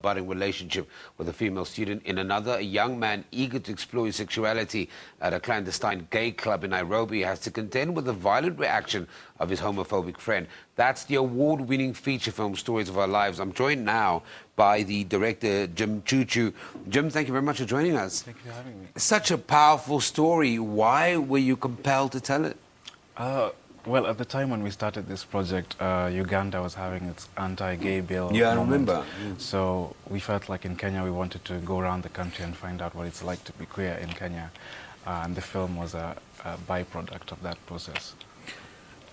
budding relationship with a female student. In another, a young man eager to explore his sexuality at a clandestine gay club in Nairobi has to contend with the violent reaction of his homophobic friend. That's the award-winning feature film Stories of Our Lives. I'm joined now by the director, Jim Chuchu. Jim, thank you very much for joining us. Thank you for having me. Such a powerful story. Why were you compelled to tell it? Well, at the time when we started this project, Uganda was having its anti-gay bill. Yeah, I moment. remember. So we felt like in Kenya we wanted to go around the country and find out what it's like to be queer in Kenya. And the film was a byproduct of that process.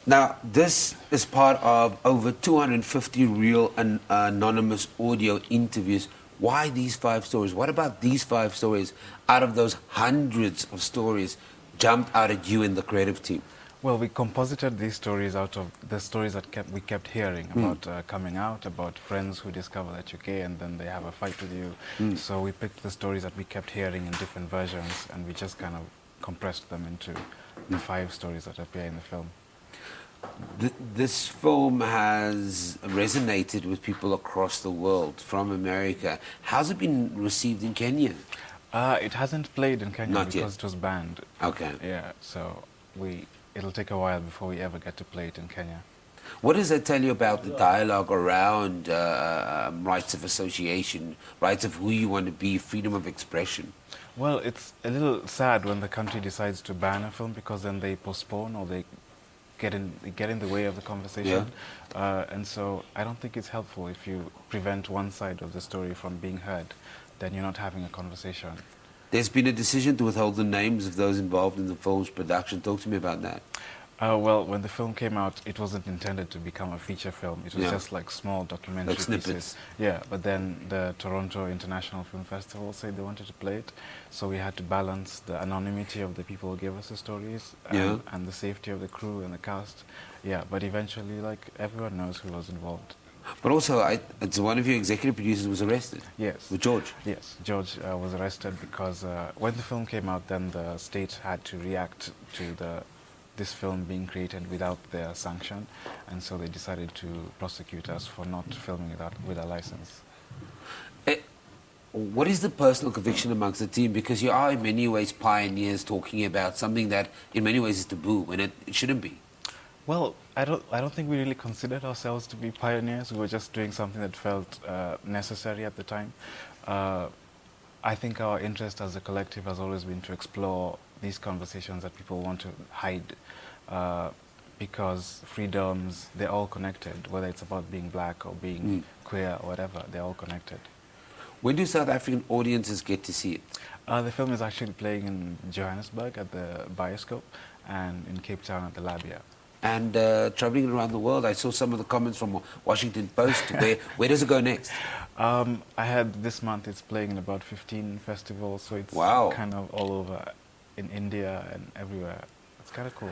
Now, this is part of over 250 real and anonymous audio interviews. Why these 5 stories? What about these 5 stories out of those hundreds of stories jumped out at you and the creative team? Well, we composited these stories out of the stories that we kept hearing about coming out, about friends who discover that you're gay and then they have a fight with you. So we picked the stories that we kept hearing in different versions and we just kind of compressed them into the 5 stories that appear in the film. This film has resonated with people across the world, from America. How's it been received in Kenya? It hasn't played in Kenya Not because yet. it was banned. Okay. Yeah, so it'll take a while before we ever get to play it in Kenya. What does that tell you about the dialogue around rights of association, rights of who you want to be, freedom of expression? Well, it's a little sad when the country decides to ban a film because then they postpone or they get in the way of the conversation. Yeah. And so I don't think it's helpful if you prevent one side of the story from being heard, then you're not having a conversation. There's been a decision to withhold the names of those involved in the film's production. Talk to me about that. Well, when the film came out, it wasn't intended to become a feature film. It was just like small documentary Like snippets. pieces. Yeah, but then the Toronto International Film Festival said they wanted to play it, so we had to balance the anonymity of the people who gave us the stories and the safety of the crew and the cast. Yeah, but eventually, like, everyone knows who was involved. But also, it's one of your executive producers was arrested. Yes. With George. Yes, George was arrested because when the film came out, then the state had to react to this film being created without their sanction, and so they decided to prosecute us for not filming it with a license. What is the personal conviction amongst the team? Because you are in many ways pioneers talking about something that in many ways is taboo when it shouldn't be. Well, I don't think we really considered ourselves to be pioneers. We were just doing something that felt necessary at the time. I think our interest as a collective has always been to explore these conversations that people want to hide, because freedoms, they're all connected, whether it's about being black or being queer or whatever, they're all connected. When do South African audiences get to see it? The film is actually playing in Johannesburg at the Bioscope and in Cape Town at the Labia. And traveling around the world, I saw some of the comments from Washington Post. Where does it go next? I had this month, it's playing in about 15 festivals, so it's kind of all over in India and everywhere. It's kind of cool.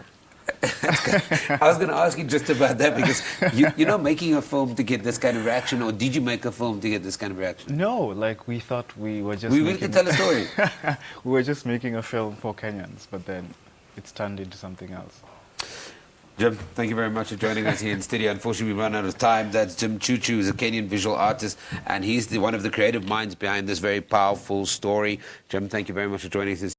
I was going to ask you just about that because you're not making a film to get this kind of reaction, or did you make a film to get this kind of reaction? No, like we thought we were just We can tell a story. We were just making a film for Kenyans, but then it's turned into something else. Jim, thank you very much for joining us here in studio. Unfortunately, we run out of time. That's Jim Chuchu, who's a Kenyan visual artist, and he's one of the creative minds behind this very powerful story. Jim, thank you very much for joining us.